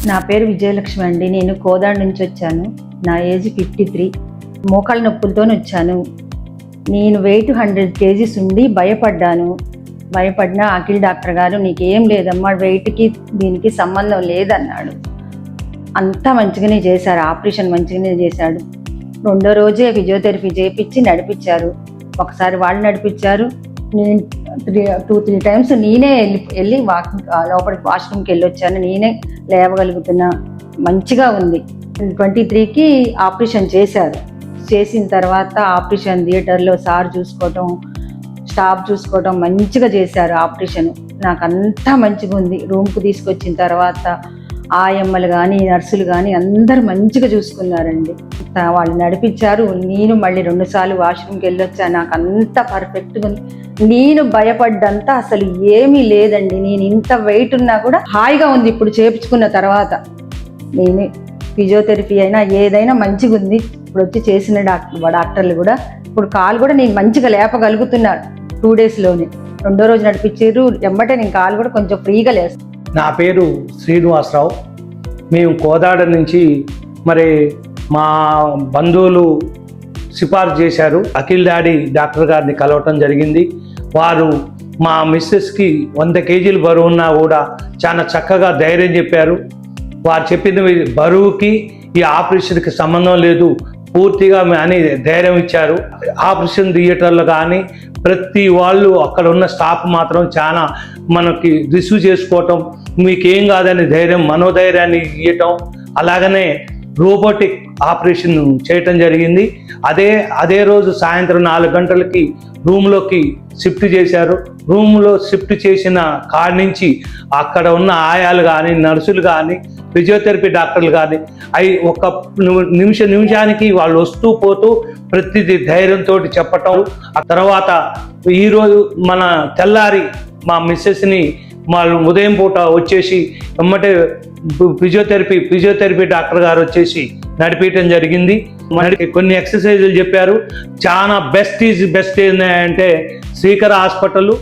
నా పేరు విజయలక్ష్మి అండి. నేను కోదాడ నుంచి వచ్చాను. నా ఏజ్ 53. మోకాళ్ళ నొప్పులతో వచ్చాను. నేను వెయిట్ 100 kgs ఉండి భయపడిన అఖిల్ డాక్టర్ గారు నీకేం లేదమ్మా, వెయిట్కి దీనికి సంబంధం లేదన్నాడు. అంతా మంచిగానే చేశారు, ఆపరేషన్ మంచిగానే చేశాడు. రెండో రోజే ఫిజియోథెరపీ చేయించి నడిపించారు. ఒకసారి వాళ్ళు నడిపించారు, నేను 2-3 times నేనే వెళ్ళి లోపలికి వాష్రూమ్కి వెళ్ళొచ్చాను. నేనే లేవగలుగుతున్నా, మంచిగా ఉంది. 23కి ఆపరేషన్ చేశారు. చేసిన తర్వాత ఆపరేషన్ థియేటర్లో సార్ చూసుకోవటం, స్టాఫ్ చూసుకోవటం మంచిగా చేశారు ఆపరేషన్. నాకు అంతా మంచిగా ఉంది. రూమ్కి తీసుకొచ్చిన తర్వాత ఆయమ్మలు కానీ నర్సులు కానీ అందరు మంచిగా చూసుకున్నారండి. వాళ్ళు నడిపించారు. నేను మళ్ళీ 2 సార్లు వాష్రూమ్కి వెళ్ళొచ్చాను. నాకు అంతా పర్ఫెక్ట్గా ఉంది. నేను భయపడ్డంతా అసలు ఏమీ లేదండి. నేను ఇంత వెయిట్ ఉన్నా కూడా హాయిగా ఉంది ఇప్పుడు చేయించుకున్న తర్వాత. నేను ఫిజియోథెరపీ అయినా ఏదైనా మంచిగా ఉంది. ఇప్పుడు వచ్చి చేసిన డాక్టర్లు కూడా ఇప్పుడు కాలు కూడా నేను మంచిగా లేపగలుగుతున్నాను 2 daysలోనే. రెండో రోజు నడిపించారు, వెంబటే నేను కాలు కూడా కొంచెం ఫ్రీగా లేస్తాను. నా పేరు శ్రీనివాసరావు. మేము కోదాడ నుంచి మా బంధువులు సిఫార్సు చేశారు. అఖిల్ డాడీ డాక్టర్ గారిని కలవటం జరిగింది. వారు మా మిస్సెస్కి 100 kg బరువు ఉన్నా కూడా చాలా చక్కగా ధైర్యం చెప్పారు. వారు చెప్పిన బరువుకి ఈ ఆపరేషన్కి సంబంధం లేదు పూర్తిగా అని ధైర్యం ఇచ్చారు. ఆపరేషన్ థియేటర్లు కానీ ప్రతి వాళ్ళు అక్కడ ఉన్న స్టాఫ్ మాత్రం చాలా మనకి రిసీవ్ చేసుకోవటం, మీకేం కాదని మనోధైర్యాన్ని ఇవ్వటం, అలాగనే రోబోటిక్ ఆపరేషన్ చేయటం జరిగింది. అదే రోజు సాయంత్రం 4 గంటలకి రూమ్లోకి షిఫ్ట్ చేశారు. రూమ్లో షిఫ్ట్ చేసిన కాడి నుంచి అక్కడ ఉన్న ఆయాలు కానీ నర్సులు కానీ ఫిజియోథెరపీ డాక్టర్లు కానీ ఒక నిమిషానికి వాళ్ళు వస్తూ పోతూ ప్రతిదీ ధైర్యంతో చెప్పటం. ఆ తర్వాత ఈరోజు మన తెల్లారి మా మిస్సెస్ని వాళ్ళు ఉదయం పూట వచ్చేసి వెంబటే ఫిజియోథెరపీ డాక్టర్ గారు వచ్చేసి నడిపించడం జరిగింది. కొన్ని ఎక్సర్సైజులు చెప్పారు. చాలా బెస్ట్ ఏంటంటే శ్రీకర హాస్పిటల్